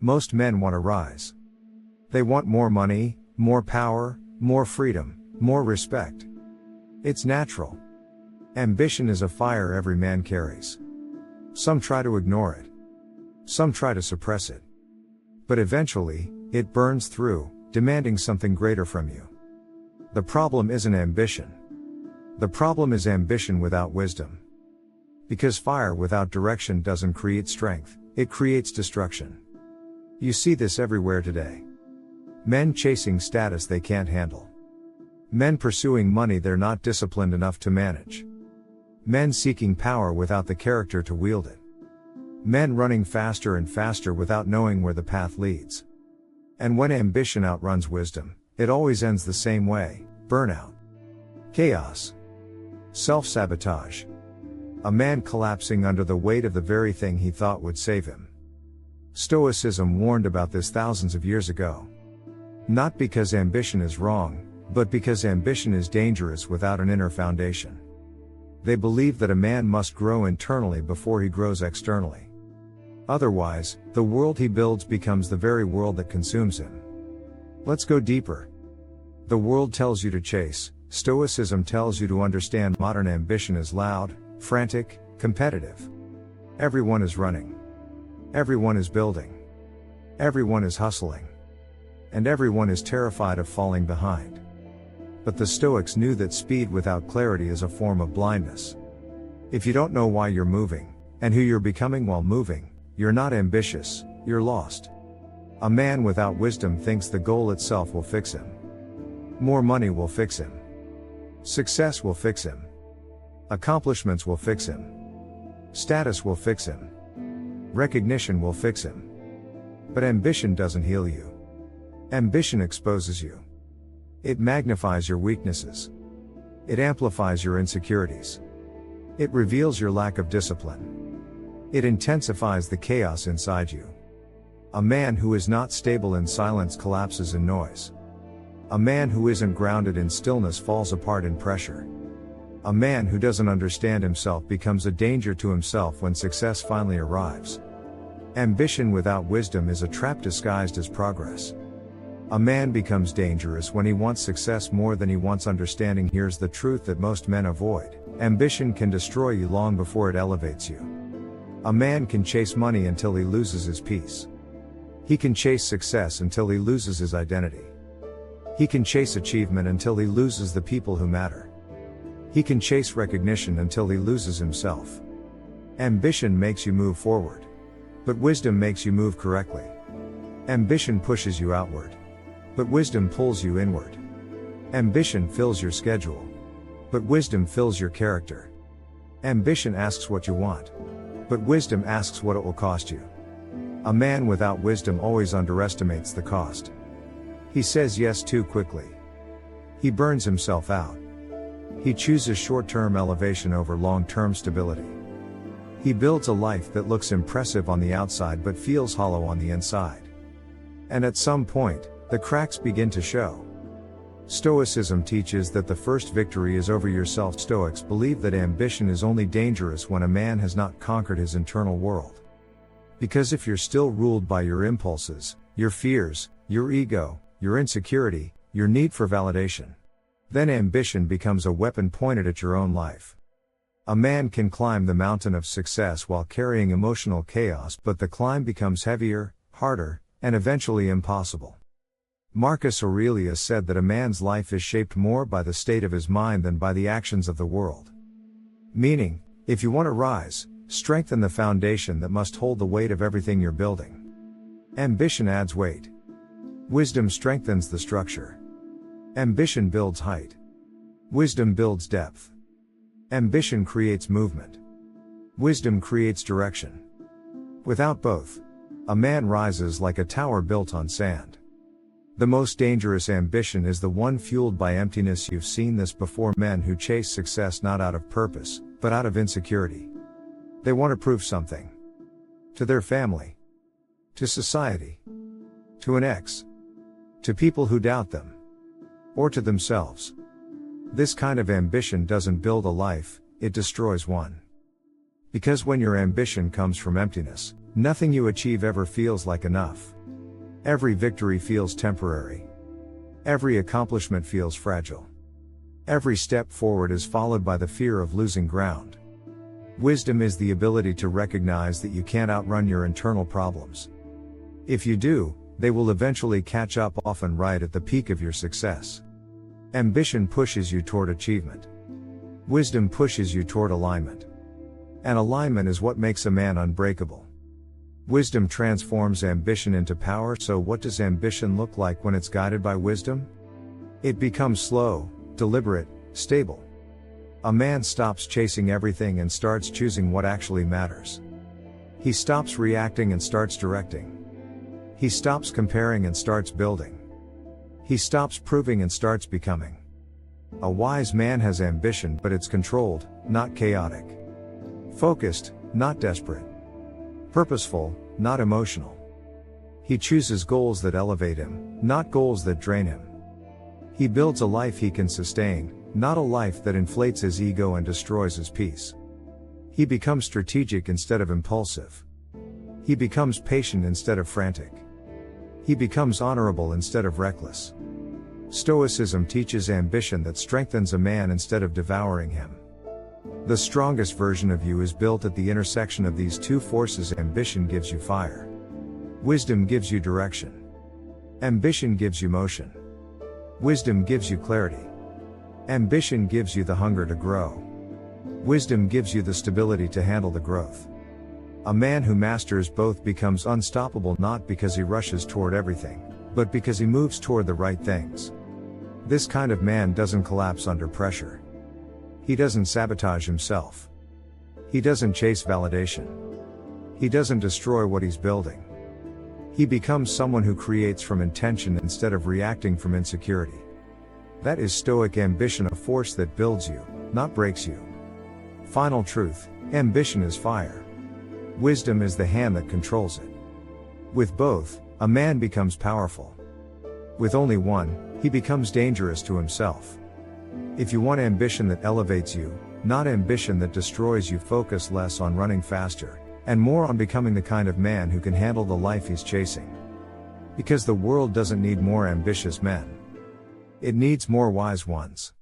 Most men want to rise. They want more money, more power, more freedom, more respect. It's natural. Ambition is a fire every man carries. Some try to ignore it. Some try to suppress it. But eventually, it burns through, demanding something greater from you. The problem isn't ambition. The problem is ambition without wisdom. Because fire without direction doesn't create strength, it creates destruction. You see this everywhere today. Men chasing status they can't handle. Men pursuing money they're not disciplined enough to manage. Men seeking power without the character to wield it. Men running faster and faster without knowing where the path leads. And when ambition outruns wisdom, it always ends the same way: burnout, chaos, self-sabotage. A man collapsing under the weight of the very thing he thought would save him. Stoicism warned about this thousands of years ago. Not because ambition is wrong, but because ambition is dangerous without an inner foundation. They believe that a man must grow internally before he grows externally. Otherwise, the world he builds becomes the very world that consumes him. Let's go deeper. The world tells you to chase, Stoicism tells you to understand. Modern ambition is loud, frantic, competitive. Everyone is running. Everyone is building. Everyone is hustling. And everyone is terrified of falling behind. But the Stoics knew that speed without clarity is a form of blindness. If you don't know why you're moving, and who you're becoming while moving, you're not ambitious, you're lost. A man without wisdom thinks the goal itself will fix him. More money will fix him. Success will fix him. Accomplishments will fix him. Status will fix him. Recognition will fix him. But ambition doesn't heal you. Ambition exposes you. It magnifies your weaknesses. It amplifies your insecurities. It reveals your lack of discipline. It intensifies the chaos inside you. A man who is not stable in silence collapses in noise. A man who isn't grounded in stillness falls apart in pressure. A man who doesn't understand himself becomes a danger to himself when success finally arrives. Ambition without wisdom is a trap disguised as progress. A man becomes dangerous when he wants success more than he wants understanding. Here's the truth that most men avoid: ambition can destroy you long before it elevates you. A man can chase money until he loses his peace. He can chase success until he loses his identity. He can chase achievement until he loses the people who matter. He can chase recognition until he loses himself. Ambition makes you move forward. But wisdom makes you move correctly. Ambition pushes you outward. But wisdom pulls you inward. Ambition fills your schedule. But wisdom fills your character. Ambition asks what you want. But wisdom asks what it will cost you. A man without wisdom always underestimates the cost. He says yes too quickly. He burns himself out. He chooses short-term elevation over long-term stability. He builds a life that looks impressive on the outside but feels hollow on the inside. And at some point, the cracks begin to show. Stoicism teaches that the first victory is over yourself. Stoics believe that ambition is only dangerous when a man has not conquered his internal world. Because if you're still ruled by your impulses, your fears, your ego, your insecurity, your need for validation, then ambition becomes a weapon pointed at your own life. A man can climb the mountain of success while carrying emotional chaos, but the climb becomes heavier, harder, and eventually impossible. Marcus Aurelius said that a man's life is shaped more by the state of his mind than by the actions of the world. Meaning, if you want to rise, strengthen the foundation that must hold the weight of everything you're building. Ambition adds weight. Wisdom strengthens the structure. Ambition builds height. Wisdom builds depth. Ambition creates movement. Wisdom creates direction. Without both, a man rises like a tower built on sand. The most dangerous ambition is the one fueled by emptiness. You've seen this before: men who chase success not out of purpose, but out of insecurity. They want to prove something. To their family. To society. To an ex. To people who doubt them. Or to themselves. This kind of ambition doesn't build a life, it destroys one. Because when your ambition comes from emptiness, Nothing you achieve ever feels like enough. Every victory feels temporary. Every accomplishment feels fragile. Every step forward is followed by the fear of losing ground. Wisdom is the ability to recognize that you can't outrun your internal problems. If you do, they will eventually catch up, often right at the peak of your success. Ambition pushes you toward achievement. Wisdom pushes you toward alignment. And alignment is what makes a man unbreakable. Wisdom transforms ambition into power. So what does ambition look like when it's guided by wisdom? It becomes slow, deliberate, stable. A man stops chasing everything and starts choosing what actually matters. He stops reacting and starts directing. He stops comparing and starts building. He stops proving and starts becoming. A wise man has ambition, but it's controlled, not chaotic. Focused, not desperate. Purposeful, not emotional. He chooses goals that elevate him, not goals that drain him. He builds a life he can sustain, not a life that inflates his ego and destroys his peace. He becomes strategic instead of impulsive. He becomes patient instead of frantic. He becomes honorable instead of reckless. Stoicism teaches ambition that strengthens a man instead of devouring him. The strongest version of you is built at the intersection of these two forces. Ambition gives you fire. Wisdom gives you direction. Ambition gives you motion. Wisdom gives you clarity. Ambition gives you the hunger to grow. Wisdom gives you the stability to handle the growth. A man who masters both becomes unstoppable, not because he rushes toward everything, but because he moves toward the right things. This kind of man doesn't collapse under pressure. He doesn't sabotage himself. He doesn't chase validation. He doesn't destroy what he's building. He becomes someone who creates from intention instead of reacting from insecurity. That is Stoic ambition, a force that builds you, not breaks you. Final truth: ambition is fire. Wisdom is the hand that controls it. With both, a man becomes powerful. With only one, he becomes dangerous to himself. If you want ambition that elevates you, not ambition that destroys you, focus less on running faster, and more on becoming the kind of man who can handle the life he's chasing. Because the world doesn't need more ambitious men. It needs more wise ones.